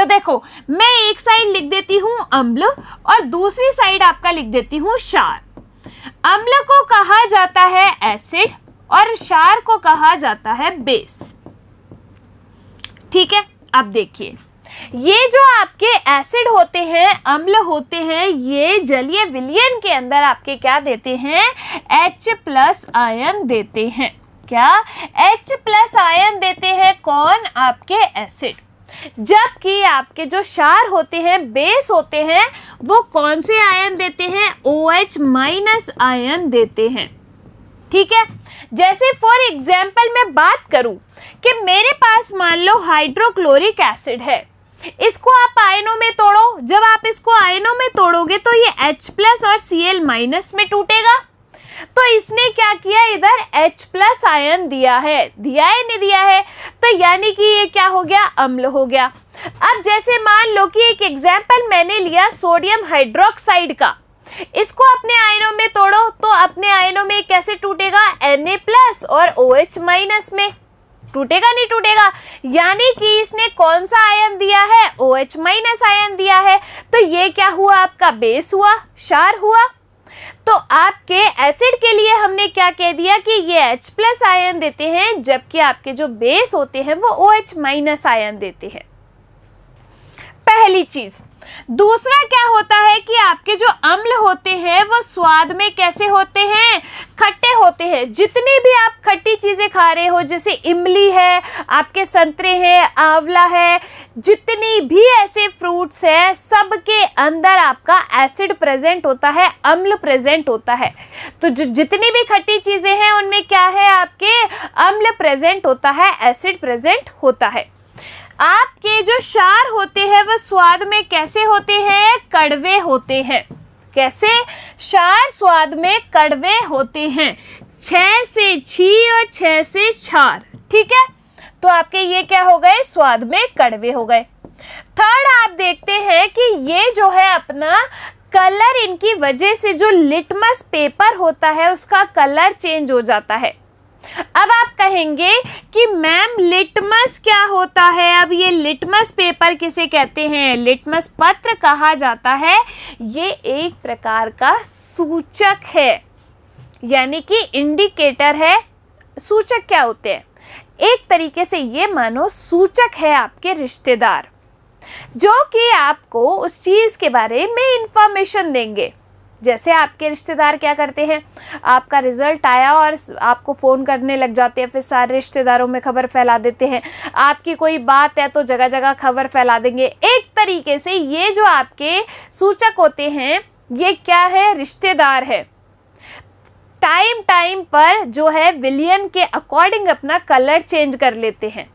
तो देखो मैं एक साइड लिख देती हूँ अम्ल और दूसरी साइड आपका लिख देती हूँ क्षार। अम्ल को कहा जाता है एसिड और क्षार को कहा जाता है बेस। ठीक है, अब देखिए ये जो आपके एसिड होते हैं, अम्ल होते हैं, ये जलीय विलयन के अंदर आपके क्या देते हैं, H+ आयन देते हैं। क्या H+ आयन देते हैं? कौन? आपके एसिड। जबकि आपके जो क्षार होते हैं, बेस होते हैं, वो कौन से आयन देते हैं? OH- आयन देते हैं। ठीक है, जैसे फॉर एग्जाम्पल मैं बात करूं कि मेरे पास मान लो हाइड्रोक्लोरिक एसिड है, इसको आप आयनों में तोड़ो। जब आप इसको आयनों में तोड़ोगे तो ये H+ और Cl- में टूटेगा। तो इसने क्या किया, इधर H+ आयन दिया है, दिया है नहीं दिया है, तो यानी कि ये क्या हो गया, अम्ल हो गया। अब जैसे मान लो कि एक एग्जाम्पल मैंने लिया सोडियम हाइड्रोक्साइड का, इसको अपने आयनों में तोड़ो तो अपने आयनों में कैसे टूटेगा, Na+ और OH- में टूटेगा, नहीं टूटेगा। यानी कि इसने कौन सा आयन दिया है, OH- आयन दिया है। तो ये क्या हुआ, आपका बेस हुआ, क्षार हुआ। तो आपके एसिड के लिए हमने क्या कह दिया कि ये H+ आयन देते हैं, जबकि आपके जो बेस होते हैं वो OH- आयन देते हैं। पहली चीज। दूसरा क्या होता है कि आपके जो अम्ल होते हैं वो स्वाद में कैसे होते हैं, खट्टे होते हैं। जितनी भी आप खट्टी चीजें खा रहे हो, जैसे इमली है, आपके संतरे हैं, आंवला है, जितनी भी ऐसे फ्रूट्स हैं, सबके अंदर आपका एसिड प्रेजेंट होता है, अम्ल प्रेजेंट होता है। तो जो जितनी भी खट्टी चीजें हैं उनमें क्या है, आपके अम्ल प्रेजेंट होता है, एसिड प्रेजेंट होता है। आपके जो क्षार होते हैं वह स्वाद में कैसे होते हैं, कड़वे होते हैं। कैसे? क्षार स्वाद में कड़वे होते हैं, 6 से छी और 6 से क्षार। ठीक है, तो आपके ये क्या हो गए, स्वाद में कड़वे हो गए। थर्ड आप देखते हैं कि ये जो है अपना कलर, इनकी वजह से जो लिटमस पेपर होता है उसका कलर चेंज हो जाता है। अब आप कहेंगे कि मैम लिटमस क्या होता है? अब ये लिटमस पेपर किसे कहते हैं, लिटमस पत्र कहा जाता है। ये एक प्रकार का सूचक है, यानी कि इंडिकेटर है। सूचक क्या होते हैं? एक तरीके से ये मानो सूचक है आपके रिश्तेदार, जो कि आपको उस चीज के बारे में इंफॉर्मेशन देंगे। जैसे आपके रिश्तेदार क्या करते हैं, आपका रिजल्ट आया और आपको फ़ोन करने लग जाते हैं, फिर सारे रिश्तेदारों में खबर फैला देते हैं। आपकी कोई बात है तो जगह जगह खबर फैला देंगे। एक तरीके से ये जो आपके सूचक होते हैं ये क्या है, रिश्तेदार है। टाइम टाइम पर जो है विलियन के अकॉर्डिंग अपना कलर चेंज कर लेते हैं।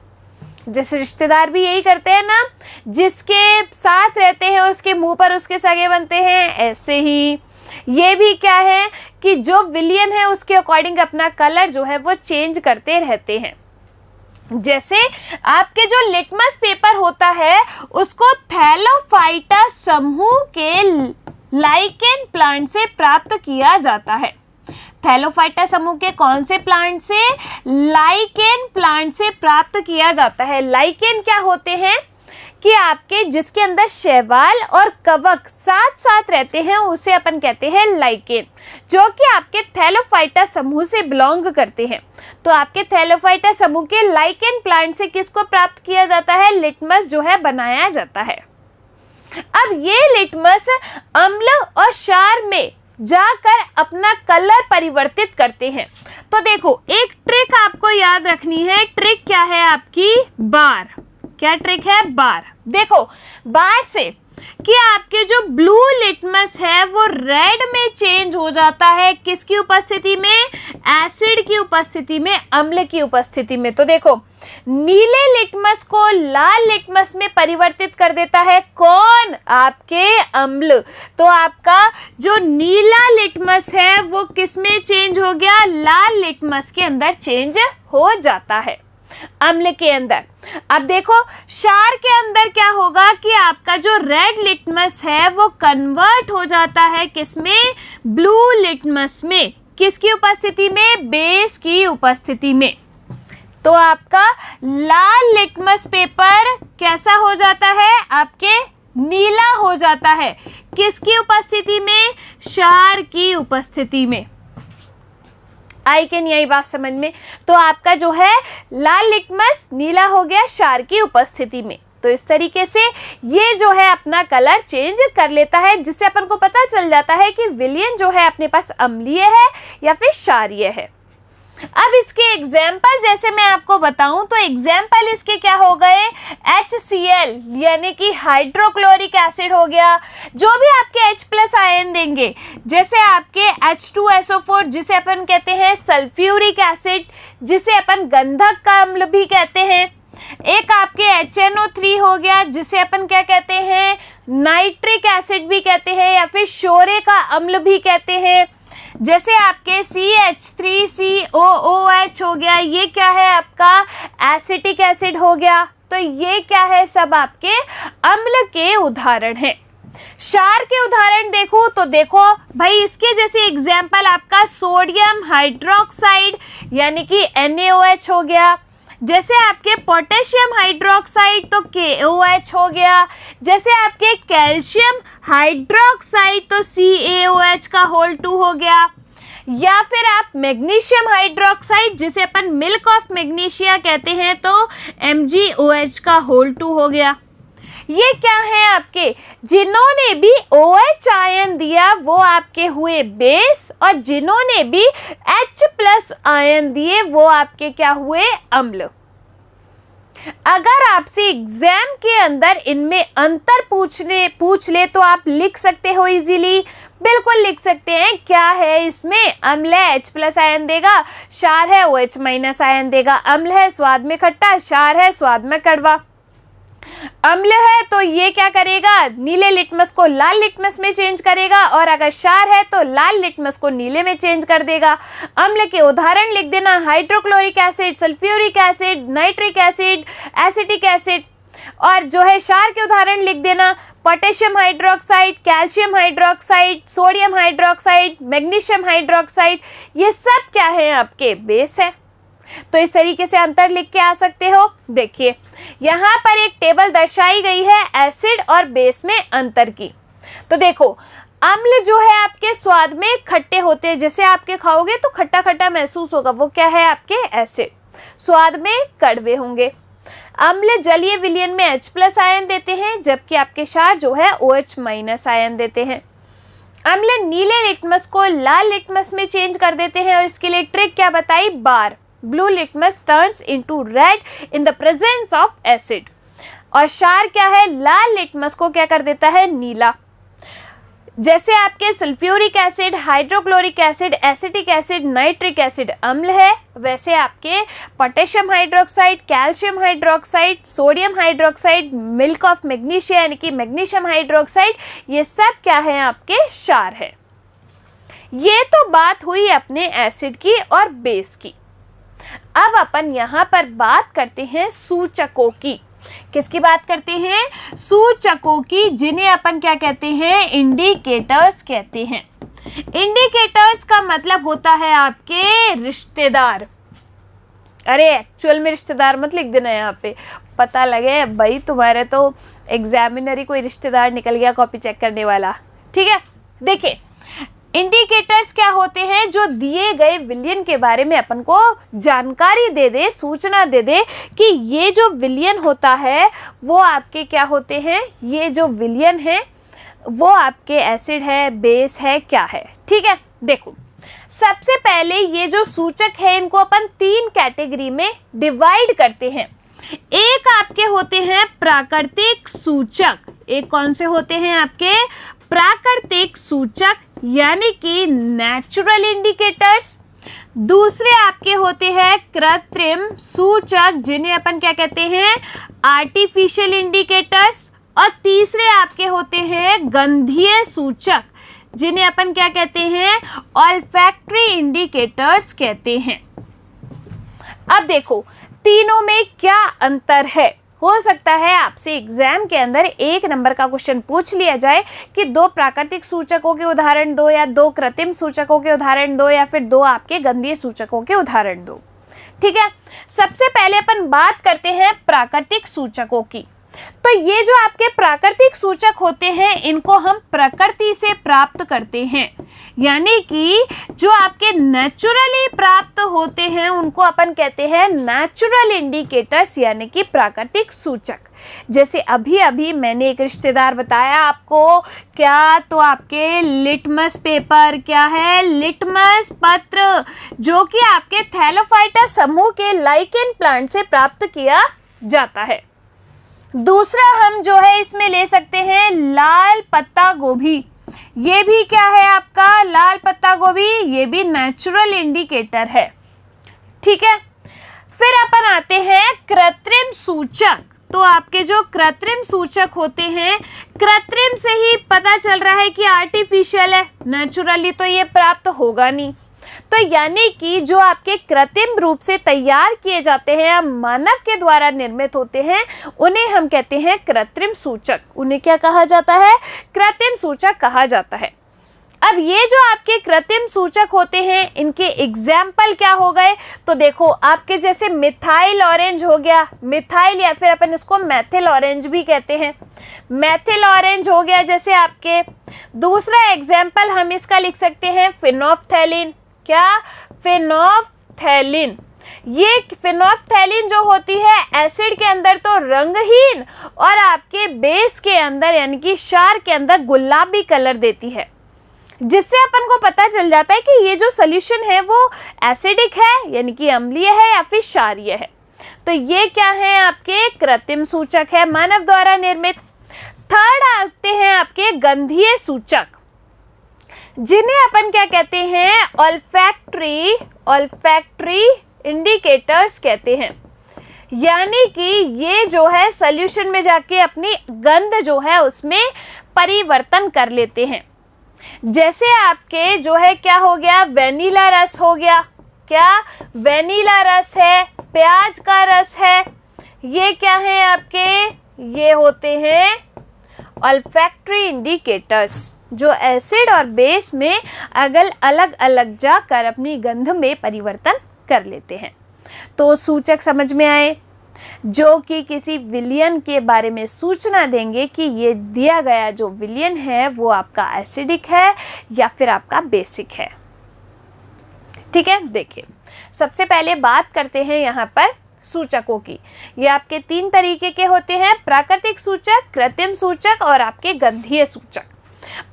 जैसे रिश्तेदार भी यही करते हैं ना, जिसके साथ रहते हैं उसके मुंह पर उसके सगे बनते हैं, ऐसे ही ये भी क्या है कि जो विलियन है उसके अकॉर्डिंग अपना कलर जो है वो चेंज करते रहते हैं। जैसे आपके जो लिटमस पेपर होता है उसको थैलोफाइटा समूह के लाइकेन प्लांट से प्राप्त किया जाता है। थैलोफाइटा समूह के कौन से प्लांट से? लाइकेन प्लांट से प्राप्त किया जाता है। लाइकेन क्या होते हैं कि आपके जिसके अंदर शैवाल और कवक साथ साथ रहते हैं उसे अपन कहते हैं लाइकेन, जो कि आपके थैलोफाइटा समूह से बिलोंग करते हैं। तो आपके थैलोफाइटा समूह के लाइकेन प्लांट से किसको प्राप्त किया जाता है? लिटमस जो है बनाया जाता है। अब ये लिटमस अम्ल और क्षार में जाकर अपना कलर परिवर्तित करते हैं। तो देखो एक ट्रिक आपको याद रखनी है। ट्रिक क्या है आपकी? बार। क्या ट्रिक है? बार। देखो बार से कि आपके जो ब्लू लिटमस है वो रेड में चेंज हो जाता है, किसकी उपस्थिति में? एसिड की उपस्थिति में, अम्ल की उपस्थिति में। तो देखो नीले लिटमस को लाल लिटमस में परिवर्तित कर देता है कौन? आपके अम्ल। तो आपका जो नीला लिटमस है वो किस में चेंज हो गया? लाल लिटमस के अंदर चेंज हो जाता है, अम्ल के अंदर। अब देखो क्षार के अंदर क्या होगा कि आपका जो रेड लिटमस है वो कन्वर्ट हो जाता है किसमें? ब्लू लिटमस में। किसकी उपस्थिति में? बेस की उपस्थिति में। तो आपका लाल लिटमस पेपर कैसा हो जाता है, आपके नीला हो जाता है। किसकी उपस्थिति में, क्षार की उपस्थिति में। आई कि नहीं आई बात समझ में। तो आपका जो है लाल लिटमस नीला हो गया क्षार की उपस्थिति में। तो इस तरीके से ये जो है अपना कलर चेंज कर लेता है, जिससे अपन को पता चल जाता है कि विलयन जो है अपने पास अम्लीय है या फिर क्षारीय है। अब इसके एग्जाम्पल जैसे मैं आपको बताऊं तो एग्जाम्पल इसके क्या हो गए, HCl यानी कि हाइड्रोक्लोरिक एसिड हो गया, जो भी आपके H+ आयन देंगे, जैसे आपके H2SO4 जिसे अपन कहते हैं सल्फ्यूरिक एसिड, जिसे अपन गंधक का अम्ल भी कहते हैं। एक आपके HNO3 हो गया, जिसे अपन क्या कहते हैं, नाइट्रिक एसिड भी कहते हैं या फिर शोरे का अम्ल भी कहते हैं। जैसे आपके CH3COOH हो गया, ये क्या है आपका एसिटिक एसिड हो गया। तो ये क्या है, सब आपके अम्ल के उदाहरण हैं। क्षार के उदाहरण देखो तो देखो भाई, इसके जैसे एग्जाम्पल आपका सोडियम हाइड्रोक्साइड यानी कि NaOH हो गया। जैसे आपके पोटेशियम हाइड्रोक्साइड तो KOH हो गया। जैसे आपके कैल्शियम हाइड्रोक्साइड तो CaOH का होल 2 हो गया। या फिर आप मैग्नीशियम हाइड्रोक्साइड जिसे अपन मिल्क ऑफ मैग्नीशिया कहते हैं तो MgOH का होल 2 हो गया। ये क्या है आपके, जिन्होंने भी OH आयन दिया वो आपके हुए बेस, और जिन्होंने भी H+ आयन दिए वो आपके क्या हुए, अम्ल। अगर आपसे एग्जाम के अंदर इनमें अंतर पूछ ले तो आप लिख सकते हो इजीली, बिल्कुल लिख सकते हैं। क्या है इसमें, अम्ल है H+ आयन देगा, क्षार है OH- आयन देगा। अम्ल है स्वाद में खट्टा, क्षार है स्वाद में कड़वा। अम्ल है तो ये क्या करेगा, नीले लिटमस को लाल लिटमस में चेंज करेगा, और अगर क्षार है तो लाल लिटमस को नीले में चेंज कर देगा। अम्ल के उदाहरण लिख देना, hydrochloric acid, sulphuric acid, nitric acid, acetic acid. और जो है क्षार के उदाहरण लिख देना, potassium hydroxide, calcium hydroxide, sodium hydroxide, magnesium hydroxide. ये सब क्या है, आपके बेस है। तो इस तरीके से अंतर लिख के आ सकते हो। देखिए यहाँ पर एक टेबल दर्शाई गई है एसिड और बेस में अंतर की। तो देखो अम्ल जो है आपके स्वाद में खट्टे होते हैं, जैसे आपके खाओगे तो खट्टा खट्टा महसूस होगा, वो क्या है आपके एसिड। स्वाद में कड़वे होंगे। अम्ल जलीय विलयन में H+ आयन देते हैं, जबकि आपके क्षार जो है OH- आयन देते हैं। अम्ल नीले लिटमस को लाल लिटमस में चेंज कर देते हैं, और इसके लिए ट्रिक क्या बताई, बार। Blue litmus turns into red in the presence of acid. और क्षार क्या है, लाल लिटमस को क्या कर देता है, नीला। जैसे आपके sulphuric acid, hydrochloric acid, acetic acid, nitric acid अम्ल है, वैसे आपके potassium hydroxide, calcium hydroxide, sodium hydroxide, milk of magnesia यानी कि मैग्नीशियम हाइड्रोक्साइड, ये सब क्या है, आपके क्षार है। ये तो बात हुई अपने एसिड की और बेस की। अब अपन यहाँ पर बात करते हैं सूचकों की। किसकी बात करते हैं, सूचकों की, जिन्हें अपन क्या कहते हैं, इंडिकेटर्स कहते हैं। इंडिकेटर्स का मतलब होता है आपके रिश्तेदार। अरे एक्चुअल में रिश्तेदार मत लिख देना, यहाँ पे पता लगे भाई तुम्हारे तो एग्जामिनर ही कोई रिश्तेदार निकल गया कॉपी चेक करने वाला। ठीक है, देखिए इंडिकेटर्स क्या होते हैं, जो दिए गए विलयन के बारे में अपन को जानकारी दे दे, सूचना दे दे कि ये जो विलयन होता है वो आपके क्या होते हैं, ये जो विलयन है वो आपके एसिड है, बेस है, क्या है। ठीक है, देखो सबसे पहले ये जो सूचक है इनको अपन 3 कैटेगरी में डिवाइड करते हैं। एक आपके होते हैं प्राकृतिक सूचक। एक कौन से होते हैं आपके, प्राकृतिक सूचक यानी कि नेचुरल इंडिकेटर्स। दूसरे आपके होते हैं कृत्रिम सूचक, जिन्हें अपन क्या कहते हैं, आर्टिफिशियल इंडिकेटर्स। और तीसरे आपके होते हैं गंधीय सूचक, जिन्हें अपन क्या कहते हैं, ऑल्फैक्टरी इंडिकेटर्स कहते हैं। अब देखो तीनों में क्या अंतर है। हो सकता है आपसे एग्जाम के अंदर 1 नंबर का क्वेश्चन पूछ लिया जाए कि 2 प्राकृतिक सूचकों के उदाहरण दो, या 2 कृत्रिम सूचकों के उदाहरण दो, या फिर 2 आपके गंधीय सूचकों के उदाहरण दो। ठीक है, सबसे पहले अपन बात करते हैं प्राकृतिक सूचकों की। तो ये जो आपके प्राकृतिक सूचक होते हैं इनको हम प्रकृति से प्राप्त करते हैं, यानी कि जो आपके नेचुरली प्राप्त होते हैं उनको अपन कहते हैं नेचुरल इंडिकेटर्स, यानी कि प्राकृतिक सूचक। जैसे अभी अभी मैंने एक रिश्तेदार बताया आपको, क्या तो आपके लिटमस पेपर, क्या है लिटमस पत्र, जो कि आपके थैलोफाइटा समूह के लाइकेन प्लांट से प्राप्त किया जाता है। दूसरा हम जो है इसमें ले सकते हैं लाल पत्ता गोभी। ये भी क्या है आपका लाल पत्ता गोभी, ये भी नेचुरल इंडिकेटर है, ठीक है। फिर अपन आते हैं कृत्रिम सूचक। तो आपके जो कृत्रिम सूचक होते हैं, कृत्रिम से ही पता चल रहा है कि आर्टिफिशियल है, नेचुरली तो ये प्राप्त होगा नहीं। तो यानी कि जो आपके कृत्रिम रूप से तैयार किए जाते हैं या मानव के द्वारा निर्मित होते हैं उन्हें हम कहते हैं कृत्रिम सूचक। उन्हें क्या कहा जाता है? कृत्रिम सूचक कहा जाता है। अब ये जो आपके कृत्रिम सूचक होते हैं इनके एग्जाम्पल क्या हो गए? तो देखो आपके जैसे मिथाइल ऑरेंज हो गया, मिथाइल या फिर अपन इसको मैथिल ऑरेंज भी कहते हैं, मैथिल ऑरेंज हो गया जैसे आपके। दूसरा एग्जाम्पल हम इसका लिख सकते हैं फिनोफ्थैलिन। क्या? फिनोफ्थैलिन। ये फिनोफ्थैलिन जो होती है एसिड के अंदर तो रंगहीन और आपके बेस के अंदर यानी कि क्षार के अंदर गुलाबी कलर देती है, जिससे अपन को पता चल जाता है कि ये जो सॉल्यूशन है वो एसिडिक है यानी कि अम्लीय है या फिर क्षारीय है। तो ये क्या है? आपके कृत्रिम सूचक है, मानव द्वारा निर्मित। थर्ड आते हैं आपके गंधीय सूचक, जिन्हें अपन क्या कहते हैं? ऑल्फैक्टरी इंडिकेटर्स कहते हैं। यानी कि ये जो है सॉल्यूशन में जाके अपनी गंध जो है उसमें परिवर्तन कर लेते हैं। जैसे आपके जो है क्या हो गया? वेनिला रस हो गया। क्या? वेनिला रस है, प्याज का रस है। ये क्या है आपके? ये होते हैं ऑल्फैक्टरी इंडिकेटर्स, जो एसिड और बेस में अलग अलग जाकर अपनी गंध में परिवर्तन कर लेते हैं। तो सूचक समझ में आए, जो कि किसी विलयन के बारे में सूचना देंगे कि ये दिया गया जो विलयन है वो आपका एसिडिक है या फिर आपका बेसिक है। ठीक है, देखिए सबसे पहले बात करते हैं यहाँ पर सूचकों की। ये आपके 3 तरीके के होते हैं: प्राकृतिक सूचक, कृत्रिम सूचक और आपके गंधीय सूचक।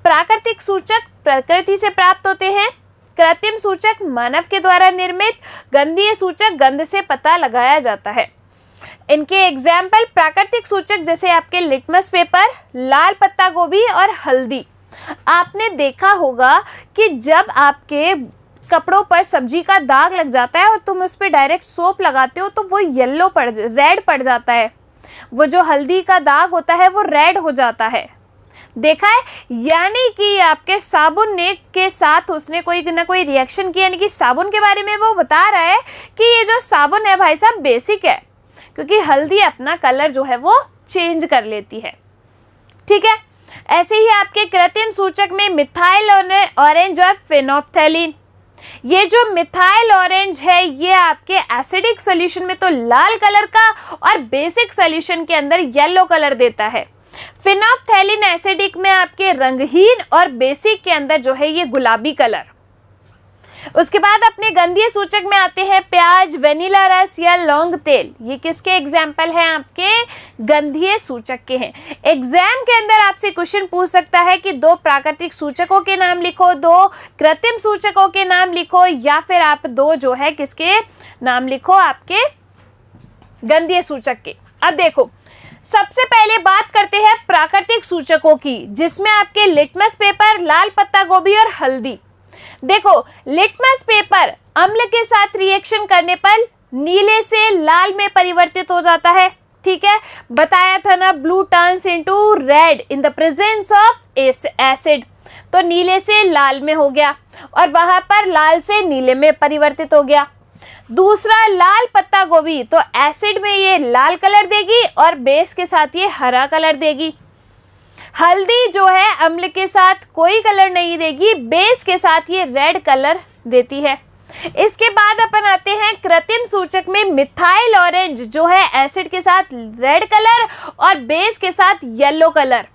प्राकृतिक सूचक प्रकृति से प्राप्त होते हैं, कृत्रिम सूचक मानव के द्वारा निर्मित, गंधीय सूचक गंध से पता लगाया जाता है। इनके एग्जाम्पल प्राकृतिक सूचक जैसे आपके लिटमस पेपर, लाल पत्ता गोभी और हल्दी। आपने देखा होगा कि जब आपके कपड़ों पर सब्जी का दाग लग जाता है और तुम उस पर डायरेक्ट सोप लगाते हो तो वो रेड पड़ जाता है, वो जो हल्दी का दाग होता है वो रेड हो जाता है, देखा है। यानी कि आपके साबुन ने के साथ उसने कोई ना कोई रिएक्शन किया, यानी कि साबुन के बारे में वो बता रहा है कि ये जो साबुन है भाई साहब बेसिक है, क्योंकि हल्दी अपना कलर जो है वो चेंज कर लेती है। ठीक है, ऐसे ही आपके कृत्रिम सूचक में मिथाइल ऑरेंज और फिनोफ्थैलिन। ये जो मिथाइल ऑरेंज है ये आपके एसिडिक सॉल्यूशन में तो लाल कलर का और बेसिक सॉल्यूशन के अंदर येलो कलर देता है। फिनोफ्थैलिन एसिडिक में आपके रंगहीन और बेसिक के अंदर जो है ये गुलाबी कलर। उसके बाद अपने गंधीय सूचक में आते हैं प्याज, वेनिला रस या लौंग तेल। ये किसके एग्जाम्पल हैं? आपके गंधीय सूचक के हैं। एग्जाम के अंदर आपसे क्वेश्चन पूछ सकता है कि 2 प्राकृतिक सूचकों के नाम लिखो, 2 कृत्रिम सूचकों के नाम लिखो, या फिर आप 2 जो है किसके नाम लिखो? आपके गंधीय सूचक के। अब देखो सबसे पहले बात करते हैं प्राकृतिक सूचकों की, जिसमें आपके लिटमस पेपर, लाल पत्ता गोभी और हल्दी। देखो लिटमस पेपर अम्ल के साथ रिएक्शन करने पर नीले से लाल में परिवर्तित हो जाता है। ठीक है, बताया था ना, blue turns into red in the presence of acid. तो नीले से लाल में हो गया और वहां पर लाल से नीले में परिवर्तित हो गया। दूसरा लाल पत्ता गोभी, तो एसिड में ये लाल कलर देगी और बेस के साथ ये हरा कलर देगी। हल्दी जो है अम्ल के साथ कोई कलर नहीं देगी, बेस के साथ ये रेड कलर देती है। इसके बाद अपन आते हैं कृत्रिम सूचक में मिथाइल ऑरेंज जो है एसिड के साथ रेड कलर और बेस के साथ येलो कलर।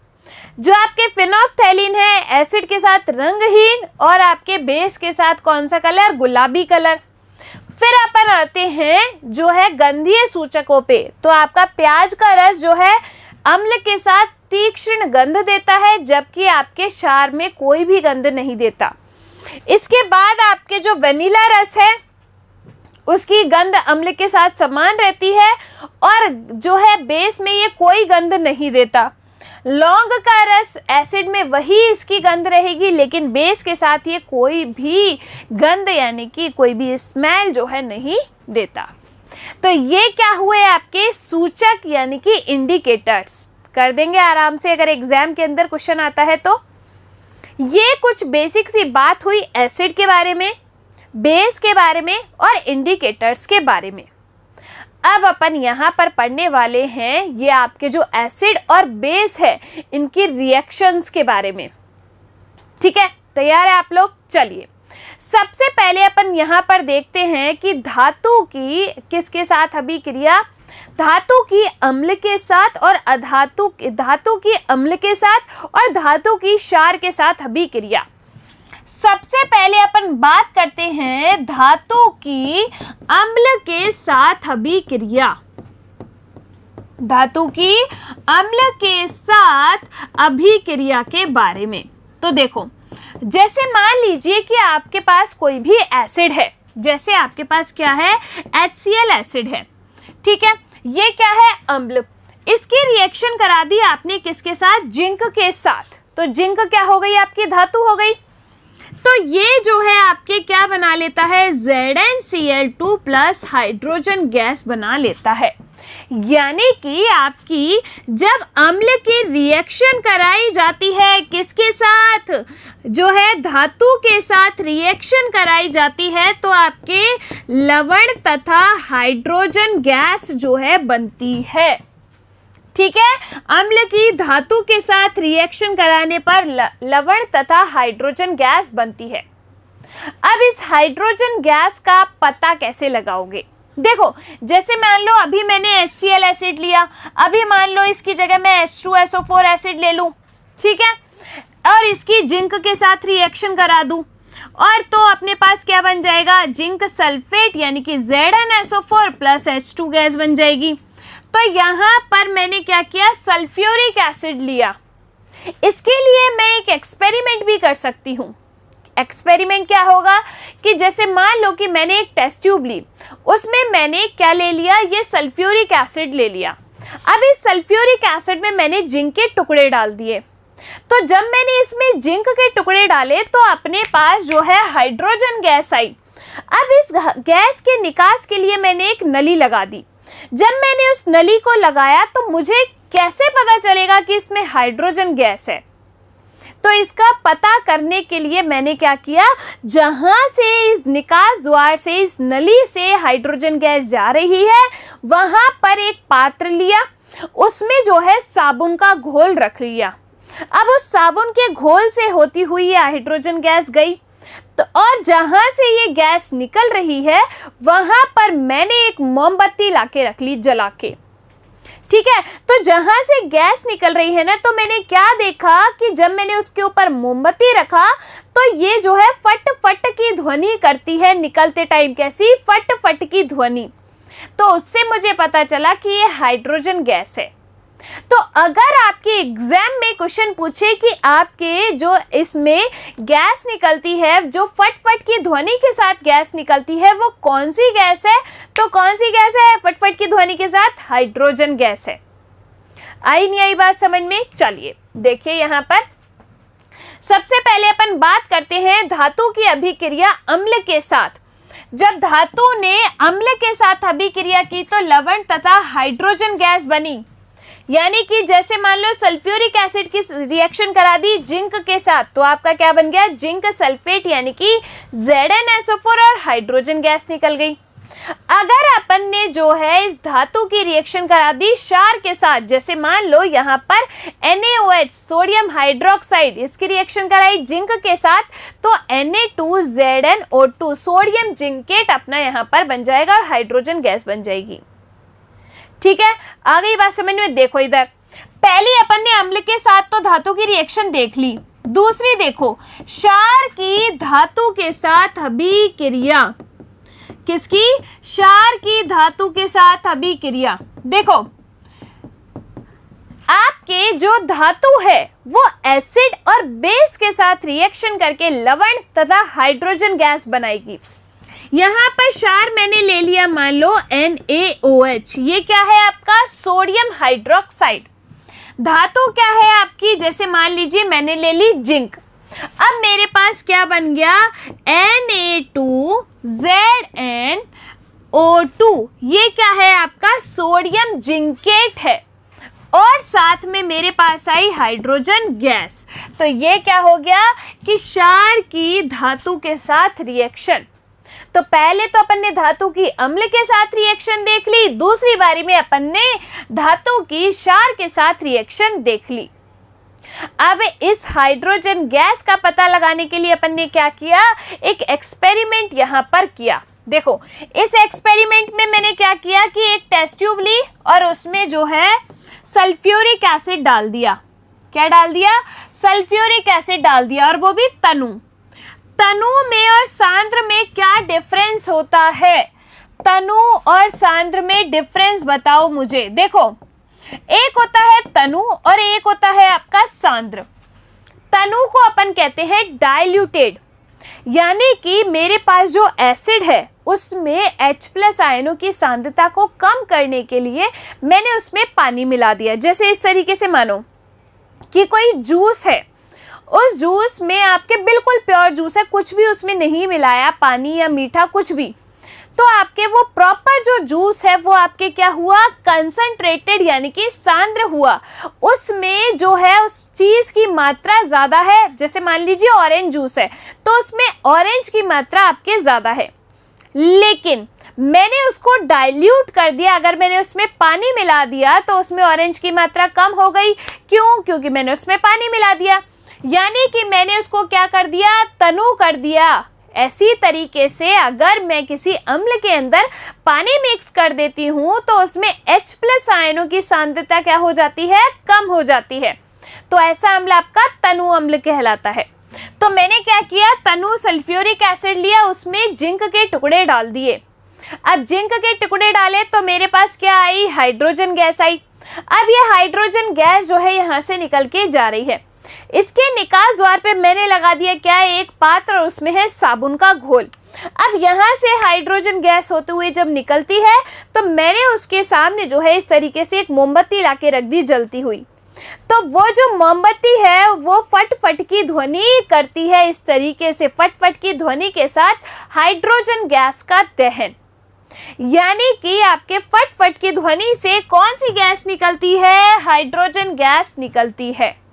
जो आपके फिनोल्फ्थैलीन है एसिड के साथ रंगहीन और आपके बेस के साथ कौन सा कलर, गुलाबी कलर। फिर अपन आते हैं जो है गंधीय सूचकों पे, तो आपका प्याज का रस जो है अम्ल के साथ तीक्ष्ण गंध देता है जबकि आपके क्षार में कोई भी गंध नहीं देता। इसके बाद आपके जो वेनिला रस है उसकी गंध अम्ल के साथ समान रहती है और जो है बेस में ये कोई गंध नहीं देता। लौंग का रस एसिड में वही इसकी गंध रहेगी लेकिन बेस के साथ ये कोई भी गंध यानी कि कोई भी स्मेल जो है नहीं देता। तो ये क्या हुए आपके सूचक यानी कि इंडिकेटर्स। कर देंगे आराम से अगर एग्जाम के अंदर क्वेश्चन आता है तो। ये कुछ बेसिक सी बात हुई एसिड के बारे में, बेस के बारे में और इंडिकेटर्स के बारे में। अब अपन यहाँ पर पढ़ने वाले हैं ये आपके जो एसिड और बेस है इनकी रिएक्शंस के बारे में। ठीक है, तैयार है आप लोग? चलिए सबसे पहले अपन यहाँ पर देखते हैं कि धातु की किसके साथ अभिक्रिया, धातु की अम्ल के साथ और धातु की अम्ल के साथ और धातु की क्षार के साथ अभिक्रिया। सबसे पहले अपन बात करते हैं धातु की अम्ल के साथ अभिक्रिया। धातु की अम्ल के साथ अभिक्रिया के बारे में। तो देखो, जैसे मान लीजिए कि आपके पास कोई भी एसिड है, जैसे आपके पास क्या है, HCl एसिड है। ठीक है, ये क्या है, अम्ल। इसकी रिएक्शन करा दी आपने किसके साथ, जिंक के साथ। तो जिंक क्या हो गई, आपकी धातु हो गई। तो ये जो है आपके क्या बना लेता है, ZnCl2 प्लस हाइड्रोजन गैस बना लेता है। यानी कि आपकी जब अम्ल की रिएक्शन कराई जाती है किसके साथ, जो है धातु के साथ रिएक्शन कराई जाती है तो आपके लवण तथा हाइड्रोजन गैस जो है बनती है। ठीक है, अम्ल की धातु के साथ रिएक्शन कराने पर लवण तथा हाइड्रोजन गैस बनती है। अब इस हाइड्रोजन गैस का पता कैसे लगाओगे? देखो, जैसे मान लो अभी मैंने HCl एसिड लिया, अभी मान लो इसकी जगह मैं H2SO4 एसिड ले लूं, ठीक है, और इसकी जिंक के साथ रिएक्शन करा दूं और तो अपने पास क्या बन जाएगा, जिंक सल्फेट यानी कि ZnSO4 प्लस H2 गैस बन जाएगी। तो यहाँ पर मैंने क्या किया, सल्फ्यूरिक एसिड लिया। इसके लिए मैं एक एक्सपेरिमेंट भी कर सकती हूँ। एक्सपेरिमेंट क्या होगा कि जैसे मान लो कि मैंने एक टेस्ट ट्यूब ली, उसमें मैंने क्या ले लिया, ये सल्फ्यूरिक एसिड ले लिया। अब इस सल्फ्यूरिक एसिड में मैंने जिंक के टुकड़े डाल दिए। तो जब मैंने इसमें जिंक के टुकड़े डाले तो अपने पास जो है हाइड्रोजन गैस आई। अब इस गैस के निकास के लिए मैंने एक नली लगा दी। जब मैंने उस नली को लगाया तो मुझे कैसे पता चलेगा कि इसमें हाइड्रोजन गैस है? तो इसका पता करने के लिए मैंने क्या किया, जहां से इस निकास द्वार से इस नली से हाइड्रोजन गैस जा रही है वहां पर एक पात्र लिया, उसमें जो है साबुन का घोल रख लिया। अब उस साबुन के घोल से होती हुई ये हाइड्रोजन गैस गई तो और जहां से ये गैस निकल रही है वहां पर मैंने एक मोमबत्ती लाके रख ली जला के। ठीक है, तो जहां से गैस निकल रही है ना, तो मैंने क्या देखा कि जब मैंने उसके ऊपर मोमबत्ती रखा तो ये जो है फट फट की ध्वनि करती है निकलते टाइम। कैसी? फट फट की ध्वनि। तो उससे मुझे पता चला कि ये हाइड्रोजन गैस है। तो अगर आपके एग्जाम में क्वेश्चन पूछे कि आपके जो इसमें गैस निकलती है, जो फट फट की ध्वनि के साथ गैस निकलती है, वो कौन सी गैस है, तो कौन सी गैस है फट फट की ध्वनि के साथ? हाइड्रोजन गैस है। आई नहीं आई बात समझ में? चलिए देखिए, यहाँ पर सबसे पहले अपन बात करते हैं धातु की अभिक्रिया अम्ल के साथ। जब धातु ने अम्ल के साथ अभिक्रिया की तो लवण तथा हाइड्रोजन गैस बनी। यानी कि जैसे मान लो सल्फ्यूरिक एसिड की रिएक्शन करा दी जिंक के साथ तो आपका क्या बन गया, जिंक सल्फेट यानी कि ZnSO4 और हाइड्रोजन गैस निकल गई। अगर अपन ने जो है इस धातु की रिएक्शन करा दी क्षार के साथ, जैसे मान लो यहाँ पर NaOH सोडियम हाइड्रोक्साइड, इसकी रिएक्शन कराई जिंक के साथ, तो Na2ZnO2 सोडियम जिंकेट अपना यहाँ पर बन जाएगा और हाइड्रोजन गैस बन जाएगी। ठीक है, आ गई बात समझ में। देखो इधर, पहली अपन ने अम्ल के साथ तो धातु की रिएक्शन देख ली, दूसरी देखो क्षार की धातु के साथ अभिक्रिया, किसकी? क्षार की धातु के साथ अभिक्रिया। देखो आपके जो धातु है वो एसिड और बेस के साथ रिएक्शन करके लवण तथा हाइड्रोजन गैस बनाएगी। यहाँ पर क्षार मैंने ले लिया, मान लो NaOH, ये क्या है आपका? Sodium hydroxide. धातु क्या है आपकी? जैसे मान लीजिए मैंने ले ली जिंक। अब मेरे पास क्या बन गया? Na2ZnO2, ये क्या है आपका? सोडियम जिंकेट है और साथ में मेरे पास आई हाइड्रोजन गैस। तो ये क्या हो गया कि क्षार की धातु के साथ रिएक्शन। तो पहले तो अपन ने धातु की अम्ल के साथ रिएक्शन देख ली, दूसरी बारी में अपन ने धातु की क्षार के साथ रिएक्शन देख ली। अब इस हाइड्रोजन गैस का पता लगाने के लिए अपन ने क्या किया? एक एक्सपेरिमेंट यहाँ पर किया। देखो इस एक्सपेरिमेंट में मैंने क्या किया कि एक टेस्ट ट्यूब ली और उसमें जो है सल्फ्यूरिक एसिड डाल दिया। क्या डाल दिया? सल्फ्यूरिक एसिड डाल दिया, और वो भी तनु। तनु में और सांद्र में क्या डिफरेंस होता है? तनु और सांद्र में डिफरेंस बताओ मुझे। देखो एक होता है तनु और एक होता है आपका सांद्र। तनु को अपन कहते हैं डाइल्यूटेड, यानी कि मेरे पास जो एसिड है उसमें H+ आयनों की सांद्रता को कम करने के लिए मैंने उसमें पानी मिला दिया। जैसे इस तरीके से मानो कि कोई जूस है, उस जूस में आपके बिल्कुल प्योर जूस है, कुछ भी उसमें नहीं मिलाया, पानी या मीठा कुछ भी, तो आपके वो प्रॉपर जो जूस है वो आपके क्या हुआ? कंसंट्रेटेड, यानी कि सांद्र हुआ। उसमें जो है उस चीज़ की मात्रा ज़्यादा है। जैसे मान लीजिए ऑरेंज जूस है तो उसमें ऑरेंज की मात्रा आपके ज़्यादा है, लेकिन मैंने उसको डाइल्यूट कर दिया। अगर मैंने उसमें पानी मिला दिया तो उसमें ऑरेंज की मात्रा कम हो गई। क्यों? क्योंकि मैंने उसमें पानी मिला दिया, यानी कि मैंने उसको क्या कर दिया? तनु कर दिया। ऐसी तरीके से अगर मैं किसी अम्ल के अंदर पानी मिक्स कर देती हूँ तो उसमें H+ आयनों की सांद्रता क्या हो जाती है? कम हो जाती है। तो ऐसा अम्ल आपका तनु अम्ल कहलाता है। तो मैंने क्या किया? तनु सल्फ्यूरिक एसिड लिया, उसमें जिंक के टुकड़े डाल दिए। अब जिंक के टुकड़े डाले तो मेरे पास क्या आई? हाइड्रोजन गैस आई। अब ये हाइड्रोजन गैस जो है यहाँ से निकल के जा रही है। इसके निकास द्वार पे मैंने लगा दिया क्या? एक पात्र, और उसमें है साबुन का घोल। अब यहाँ से हाइड्रोजन गैस होते हुए जब निकलती है तो मैंने उसके सामने जो है इस तरीके से एक मोमबत्ती लाके रख दी जलती हुई। तो वो जो मोमबत्ती है वो फट फट की ध्वनि करती है, इस तरीके से फट फट की ध्वनि के साथ हाइड्रोजन गैस का दहन, यानी कि आपके फट फट की ध्वनि से कौन सी गैस निकलती है? हाइड्रोजन गैस निकलती है।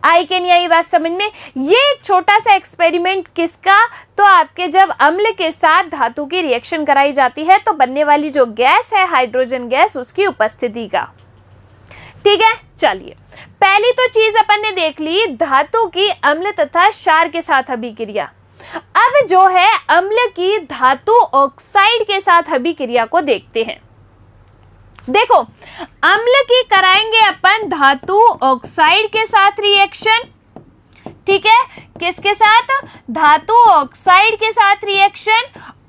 आई क्या नहीं आई बात समझ में? ये एक छोटा सा एक्सपेरिमेंट किसका? तो आपके जब अम्ल के साथ धातु की रिएक्शन कराई जाती है तो बनने वाली जो गैस है हाइड्रोजन गैस, उसकी उपस्थिति का। ठीक है, चलिए पहली तो चीज अपन ने देख ली धातु की अम्ल तथा क्षार के साथ अभिक्रिया। अब जो है अम्ल की धातु ऑक्साइड के साथ अभिक्रिया को देखते हैं। देखो अम्ल की कराएंगे अपन धातु ऑक्साइड के साथ रिएक्शन। ठीक है, किसके साथ? धातु ऑक्साइड के साथ रिएक्शन।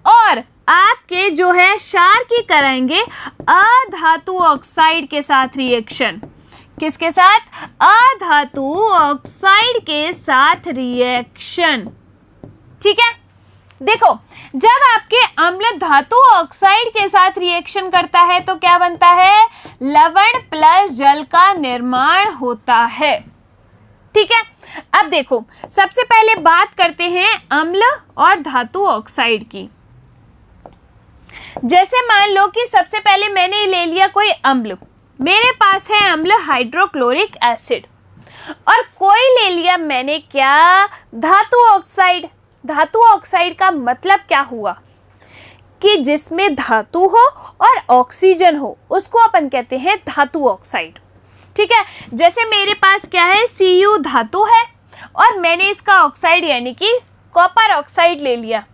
और आपके जो है क्षार की कराएंगे अधातु ऑक्साइड के साथ रिएक्शन। किसके साथ? अधातु ऑक्साइड के साथ रिएक्शन। ठीक है, देखो जब आपके अम्ल धातु ऑक्साइड के साथ रिएक्शन करता है तो क्या बनता है? लवण प्लस जल का निर्माण होता है। ठीक है, अब देखो सबसे पहले बात करते हैं अम्ल और धातु ऑक्साइड की। जैसे मान लो कि सबसे पहले मैंने ले लिया कोई अम्ल, मेरे पास है अम्ल हाइड्रोक्लोरिक एसिड, और कोई ले लिया मैंने क्या? धातु ऑक्साइड। धातु ऑक्साइड का मतलब क्या हुआ कि जिसमें धातु हो और ऑक्सीजन हो, उसको अपन कहते हैं धातु ऑक्साइड। ठीक है, जैसे मेरे पास क्या है, Cu धातु है और मैंने इसका ऑक्साइड यानी कि कॉपर ऑक्साइड ले लिया,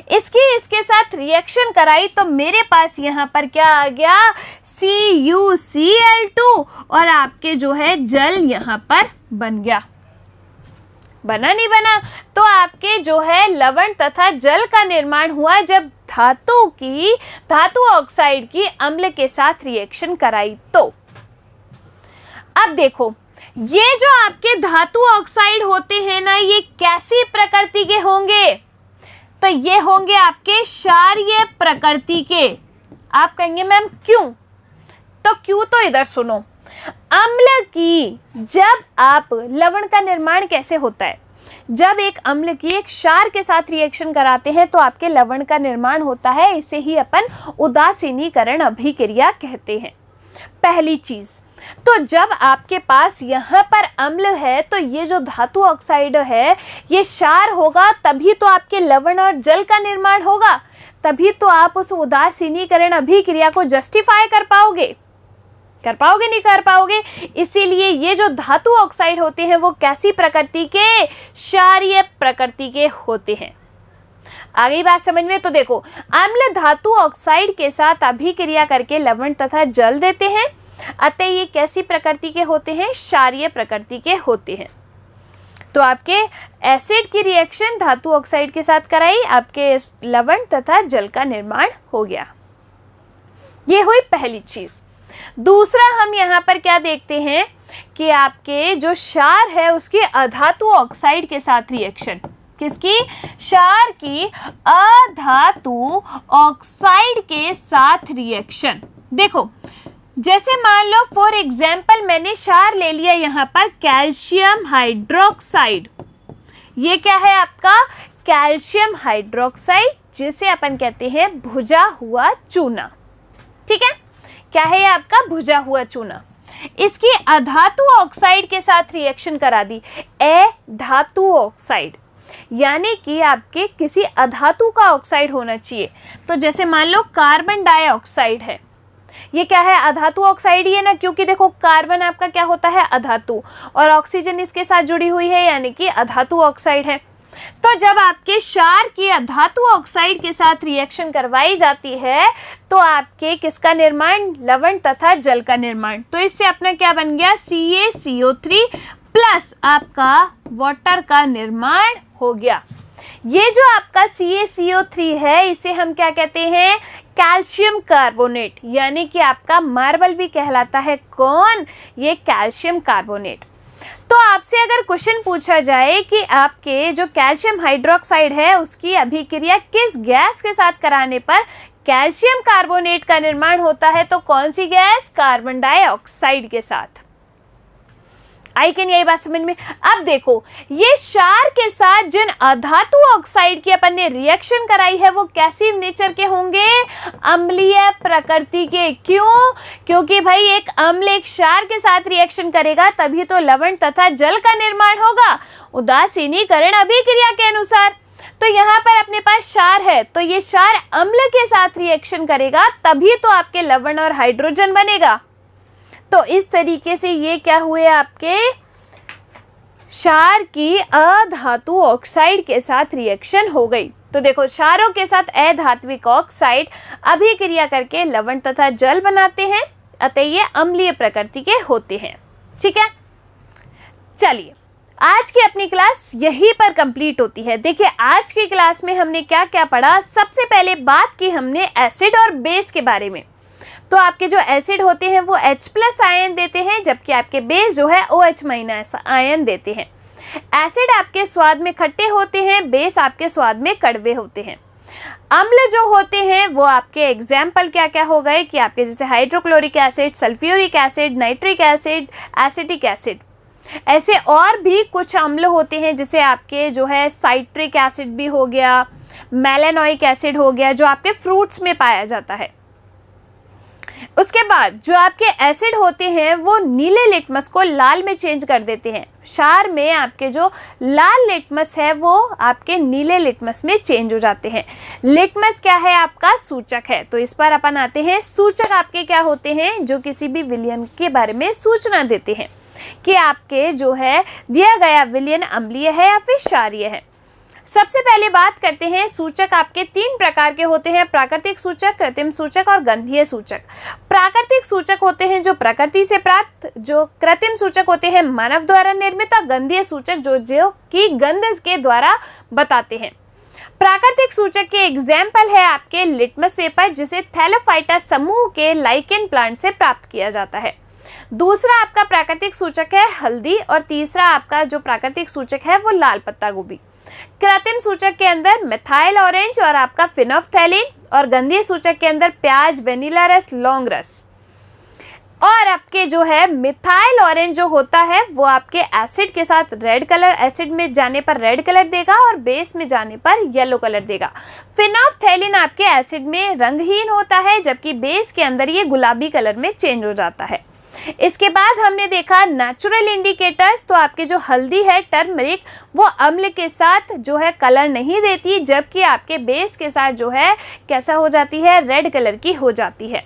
इसके साथ रिएक्शन कराई तो मेरे पास यहाँ पर क्या आ गया, CuCl2 और आपके जो है जल यहाँ पर बन गया। बना नहीं बना? तो आपके जो है लवण तथा जल का निर्माण हुआ जब धातु ऑक्साइड की अम्ल के साथ रिएक्शन कराई। तो अब देखो, ये जो आपके धातु ऑक्साइड होते हैं ना, ये कैसी प्रकृति के होंगे? तो ये होंगे आपके क्षारीय प्रकृति के। आप कहेंगे मैम क्यों? तो क्यों तो इधर सुनो। अम्ल की जब आप लवण का निर्माण कैसे होता है, जब एक अम्ल की एक क्षार के साथ रिएक्शन कराते हैं तो आपके लवण का निर्माण होता है। इसे ही अपन उदासीनीकरण अभिक्रिया कहते हैं। पहली चीज, तो जब आपके पास यहाँ पर अम्ल है तो ये जो धातु ऑक्साइड है ये क्षार होगा, तभी तो आपके लवण और जल का निर्माण होगा, तभी तो आप उस उदासीनीकरण अभिक्रिया को जस्टिफाई कर पाओगे। नहीं कर पाओगे। इसीलिए ये जो धातु ऑक्साइड होते हैं वो कैसी प्रकृति के, क्षारीय प्रकृति के होते हैं। आ गई बात समझ में? तो देखो, अम्ल धातु ऑक्साइड के साथ अभिक्रिया करके लवण तथा जल देते हैं, अतः ये कैसी प्रकृति के होते हैं, क्षारीय प्रकृति के होते हैं। तो आपके एसिड की रिएक्शन धातु ऑक्साइड के साथ कराई, आपके लवण तथा जल का निर्माण हो गया। ये हुई पहली चीज। दूसरा हम यहाँ पर क्या देखते हैं कि आपके जो क्षार है उसकी अधातु ऑक्साइड के साथ रिएक्शन, किसकी, क्षार की अधातु ऑक्साइड के साथ रिएक्शन। देखो, जैसे मान लो फॉर एग्जाम्पल मैंने क्षार ले लिया यहाँ पर कैल्शियम हाइड्रोक्साइड। ये क्या है आपका, कैल्शियम हाइड्रोक्साइड, जिसे अपन कहते हैं भुजा हुआ चूना। ठीक है, क्या है आपका भुजा हुआ चूना। इसकी अधातु ऑक्साइड के साथ रिएक्शन करा दी, धातु ऑक्साइड, यानी कि आपके किसी अधातु का ऑक्साइड होना चाहिए। तो जैसे मान लो कार्बन डाइऑक्साइड है, ये क्या है, अधातु ऑक्साइड ही है ना, क्योंकि देखो कार्बन आपका क्या होता है, अधातु, और ऑक्सीजन इसके साथ जुड़ी हुई है यानी कि अधातु ऑक्साइड है। तो जब आपके क्षार की अधातु ऑक्साइड के साथ रिएक्शन करवाई जाती है तो आपके किसका निर्माण, लवण तथा जल का निर्माण। तो इससे अपना क्या बन गया, CaCO3 प्लस आपका वाटर का निर्माण हो गया। ये जो आपका CaCO3 है इसे हम क्या कहते हैं, कैल्शियम कार्बोनेट, यानी कि आपका मार्बल भी कहलाता है। कौन, ये कैल्शियम कार्बोनेट। तो आपसे अगर क्वेश्चन पूछा जाए कि आपके जो कैल्शियम हाइड्रोक्साइड है उसकी अभिक्रिया किस गैस के साथ कराने पर कैल्शियम कार्बोनेट का निर्माण होता है, तो कौन सी गैस, कार्बन डाइऑक्साइड के साथ। आई कि नहीं आई बात समझ में? अब देखो, ये क्षार के साथ जिन अधातु ऑक्साइड की अपन ने रिएक्शन कराई है वो कैसी नेचर के होंगे, अम्लीय प्रकृति के। क्यों? क्योंकि भाई एक अम्ल एक क्षार के साथ रिएक्शन करेगा तभी तो लवण तथा जल का निर्माण होगा उदासीनीकरण अभिक्रिया के अनुसार। तो यहाँ पर अपने पास क्षार है तो ये क्षार अम्ल के साथ रिएक्शन करेगा तभी तो आपके लवण और हाइड्रोजन बनेगा। तो इस तरीके से ये क्या हुए, आपके क्षार की अधातु ऑक्साइड के साथ रिएक्शन हो गई। तो देखो, क्षारों के साथ अधात्विक ऑक्साइड अभिक्रिया करके लवण तथा जल बनाते हैं, अतः ये अम्लीय प्रकृति के होते हैं। ठीक है, चलिए आज की अपनी क्लास यहीं पर कंप्लीट होती है। देखिए, आज की क्लास में हमने क्या क्या पढ़ा। सबसे पहले बात की हमने एसिड और बेस के बारे में। तो आपके जो एसिड होते हैं वो H+ आयन देते हैं, जबकि आपके बेस जो है OH- आयन देते हैं। एसिड आपके स्वाद में खट्टे होते हैं, बेस आपके स्वाद में कड़वे होते हैं। अम्ल जो होते हैं वो आपके एग्जाम्पल क्या क्या हो गए कि आपके जैसे hydrochloric acid, sulphuric acid, nitric acid, acetic acid. ऐसे और भी कुछ अम्ल होते हैं जैसे आपके जो है साइट्रिक एसिड भी हो गया, मेलानोइक एसिड हो गया, जो आपके फ्रूट्स में पाया जाता है। उसके बाद जो आपके एसिड होते हैं वो नीले लिटमस को लाल में चेंज कर देते हैं। क्षार में आपके जो लाल लिटमस है वो आपके नीले लिटमस में चेंज हो जाते हैं। लिटमस क्या है? आपका सूचक है। तो इस पर अपन आते हैं। सूचक आपके क्या होते हैं? जो किसी भी विलयन के बारे में सूचना देते हैं कि आपके जो है दिया गया विलयन अम्लीय है या फिर क्षारीय है। सबसे पहले बात करते हैं, सूचक आपके 3 प्रकार के होते हैं, प्राकृतिक सूचक, कृत्रिम सूचक और गंधीय सूचक। प्राकृतिक सूचक होते हैं जो प्रकृति से प्राप्त, जो कृत्रिम सूचक होते हैं मानव द्वारा निर्मित, और गंधीय सूचक जो कि गंध के द्वारा बताते हैं। प्राकृतिक सूचक के एग्जाम्पल है आपके लिटमस पेपर, जिसे थैलोफाइटा समूह के लाइकेन प्लांट से प्राप्त किया जाता है। दूसरा आपका प्राकृतिक सूचक है हल्दी, और तीसरा आपका जो प्राकृतिक सूचक है वो लाल पत्ता गोभी। कृत्रिम सूचक के अंदर मिथाइल ऑरेंज और आपका फिनोफ्थैलिन, और गंधीय सूचक के अंदर प्याज, वेनिला रस, लौंग रस। और आपके जो है मिथाइल ऑरेंज जो होता है वो आपके एसिड के साथ रेड कलर, एसिड में जाने पर रेड कलर देगा और बेस में जाने पर येलो कलर देगा। फिनोफ्थैलिन आपके एसिड में रंगहीन होता है, जबकि बेस के अंदर ये गुलाबी कलर में चेंज हो जाता है। इसके बाद हमने देखा नेचुरल इंडिकेटर्स। तो आपके जो हल्दी है टर्मरिक, वो अम्ल के साथ जो है कलर नहीं देती, जबकि आपके बेस के साथ जो है कैसा हो जाती है? रेड कलर की हो जाती है।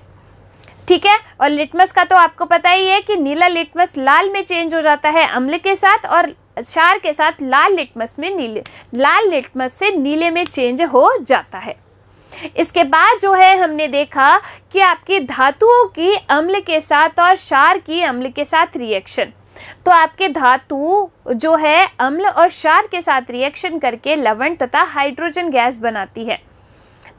ठीक है। और लिटमस का तो आपको पता ही है कि नीला लिटमस लाल में चेंज हो जाता है अम्ल के साथ, और क्षार के साथ लाल लिटमस से नीले में चेंज हो जाता है। इसके बाद जो है हमने देखा कि आपकी धातुओं की अम्ल के साथ और क्षार की अम्ल के साथ रिएक्शन। तो आपके धातु जो है अम्ल और क्षार के साथ रिएक्शन करके लवण तथा हाइड्रोजन गैस बनाती है।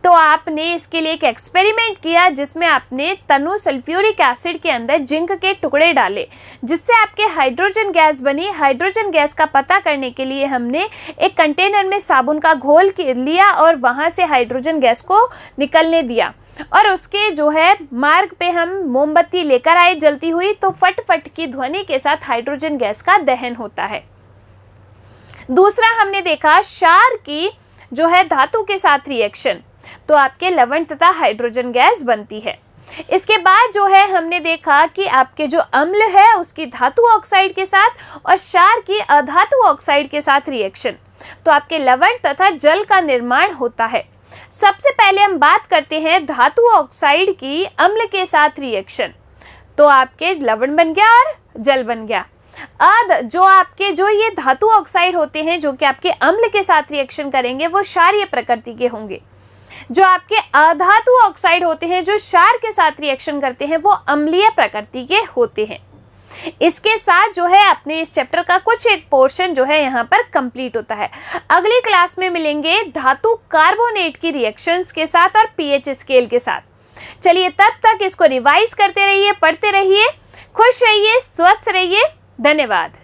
तो आपने इसके लिए एक एक्सपेरिमेंट किया, जिसमें आपने तनु सल्फ्यूरिक एसिड के अंदर जिंक के टुकड़े डाले, जिससे आपके हाइड्रोजन गैस बनी। हाइड्रोजन गैस का पता करने के लिए हमने एक कंटेनर में साबुन का घोल लिया और वहाँ से हाइड्रोजन गैस को निकलने दिया, और उसके जो है मार्ग पे हम मोमबत्ती लेकर आए जलती हुई, तो फट फट की ध्वनि के साथ हाइड्रोजन गैस का दहन होता है। दूसरा हमने देखा क्षार की जो है धातु के साथ रिएक्शन, तो आपके लवण तथा हाइड्रोजन गैस बनती है। इसके बाद जो है हमने देखा कि आपके जो अम्ल है उसकी धातु ऑक्साइड के साथ और क्षार की अधातु ऑक्साइड के साथ रिएक्शन, तो आपके लवण तथा जल का निर्माण होता है। सबसे पहले हम बात करते हैं धातु ऑक्साइड की अम्ल के साथ रिएक्शन, तो आपके लवण बन गया और जल बन गया। जो आपके जो ये धातु ऑक्साइड होते हैं जो कि आपके अम्ल के साथ रिएक्शन करेंगे वो क्षारीय प्रकृति के होंगे। जो आपके अधातु ऑक्साइड होते हैं जो क्षार के साथ रिएक्शन करते हैं वो अम्लीय प्रकृति के होते हैं। इसके साथ जो है अपने इस चैप्टर का कुछ एक पोर्शन जो है यहाँ पर कंप्लीट होता है। अगली क्लास में मिलेंगे धातु कार्बोनेट की रिएक्शंस के साथ और पीएच स्केल के साथ। चलिए तब तक इसको रिवाइज करते रहिए, पढ़ते रहिए, खुश रहिए, स्वस्थ रहिए। धन्यवाद।